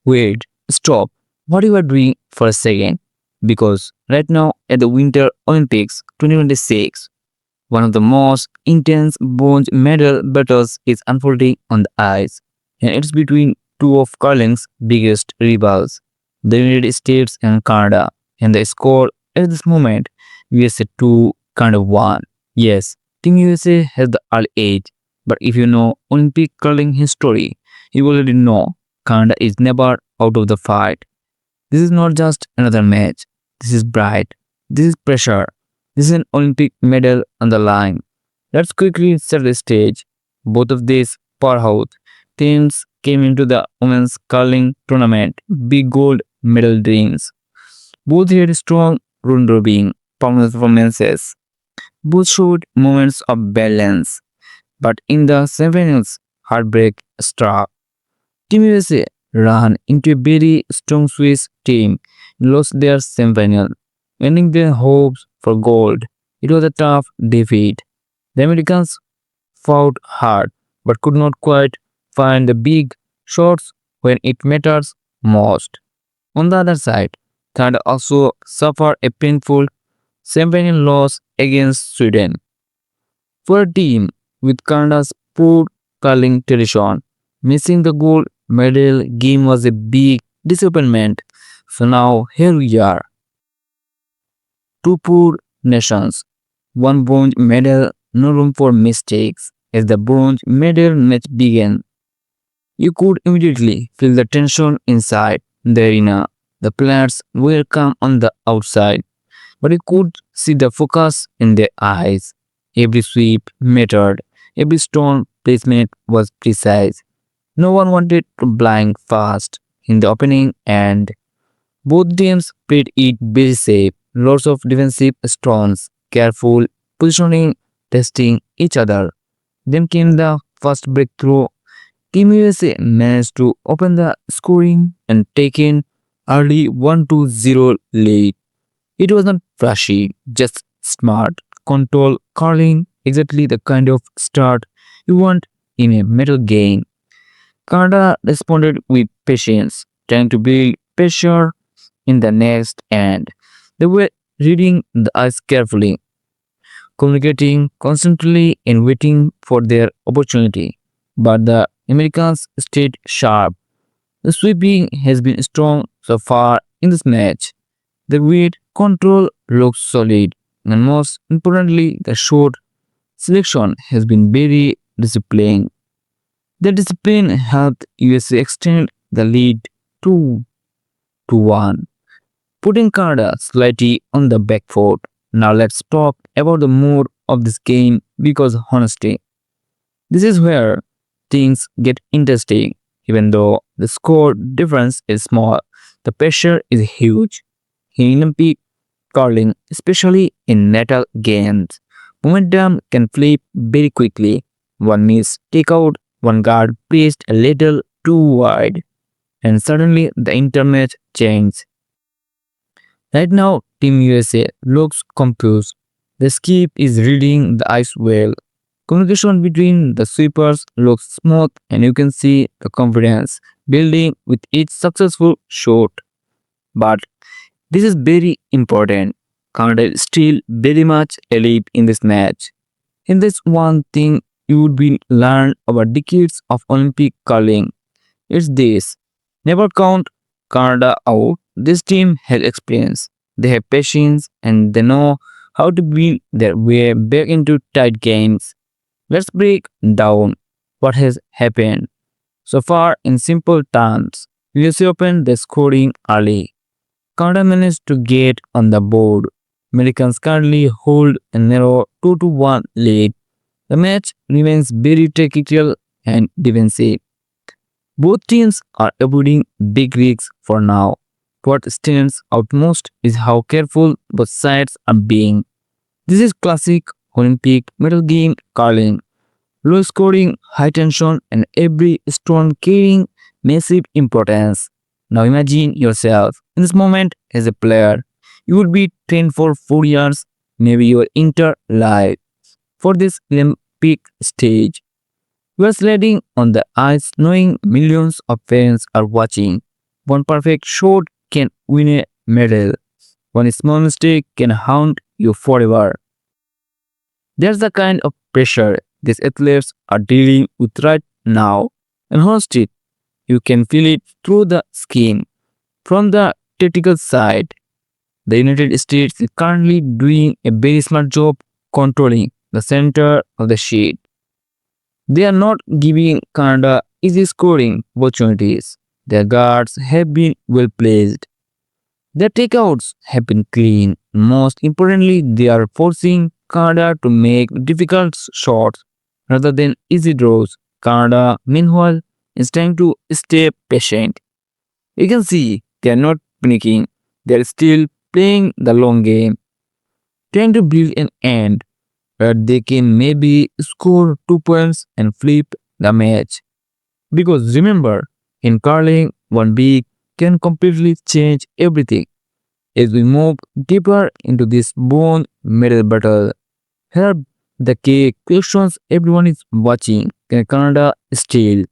Wait, stop. What you are doing for a second? Because right now at the Winter Olympics 2026, one of the most intense bronze medal battles is unfolding on the ice, and it's between two of curling's biggest rivals, the United States and Canada. And the score at this moment, USA 2, Canada 1. Yes, Team USA has the early edge, but if you know Olympic curling history, you already know Canada is never out of the fight. This is not just another match. This is bright. This is pressure. This is an Olympic medal on the line. Let's quickly set the stage. Both of these powerhouse teams came into the women's curling tournament big gold medal dreams. Both had strong round robin performances. Both showed moments of balance. But in the semifinals, heartbreak struck. Team USA ran into a very strong Swiss team and lost their semifinal, ending their hopes for gold. It was a tough defeat. The Americans fought hard but could not quite find the big shots when it matters most. On the other side, Canada also suffered a painful semifinal loss against Sweden. For a team with Canada's poor curling tradition, missing the gold medal game was a big disappointment. So now here we are, two poor nations, one bronze medal, no room for mistakes. As the bronze medal match began, you could immediately feel the tension inside the arena. The players were calm on the outside, but you could see the focus in their eyes. Every sweep mattered, every stone placement was precise. No one wanted to blind fast in the opening, and both teams played it very safe. Lots of defensive stones, careful positioning, testing each other. Then came the first breakthrough. Team USA managed to open the scoring and take in early 1-0 lead. It wasn't flashy, just smart, control, curling, exactly the kind of start you want in a medal game. Canada responded with patience, trying to build pressure in the next end. They were reading the ice carefully, communicating constantly and waiting for their opportunity. But the Americans stayed sharp. The sweeping has been strong so far in this match. The weight control looks solid, and most importantly, the shot selection has been very disciplined. The discipline helped USA extend the lead 2-1, putting Canada slightly on the back foot. Now let's talk about the mood of this game because honestly, this is where things get interesting. Even though the score difference is small, the pressure is huge. In Olympic curling, especially in natal games, momentum can flip very quickly. One miss take out, one guard placed a little too wide, and suddenly the intermatch changes. Right now, Team USA looks confused. The skip is reading the ice well. Communication between the sweepers looks smooth, and you can see the confidence building with each successful shot. But this is very important. Canada is still very much elite in this match. In this one thing you would be learn about decades of Olympic curling. It's this. Never count Canada out. This team has experience. They have patience and they know how to build their way back into tight games. Let's break down what has happened. So far in simple terms, USA opened the scoring early. Canada managed to get on the board. Americans currently hold a narrow 2-1 lead. The match remains very tactical and defensive. Both teams are avoiding big risks for now. What stands out most is how careful both sides are being. This is classic Olympic medal game curling. Low scoring, high tension, and every stone carrying massive importance. Now imagine yourself in this moment as a player. You would be trained for 4 years, maybe your entire life, for this Olympic stage. You are sliding on the ice knowing millions of fans are watching. One perfect shot can win a medal. One small mistake can haunt you forever. That's the kind of pressure these athletes are dealing with right now. And honestly, you can feel it through the skin. From the tactical side, the United States is currently doing a very smart job controlling the center of the sheet. They are not giving Canada easy scoring opportunities. Their guards have been well placed. Their takeouts have been clean. Most importantly, they are forcing Canada to make difficult shots rather than easy draws. Canada, meanwhile, is trying to stay patient. You can see they are not panicking. They are still playing the long game, trying to build an end where they can maybe score 2 points and flip the match. Because remember, in curling, one week can completely change everything. As we move deeper into this bone medal battle, here are the key questions everyone is watching. Can Canada steal?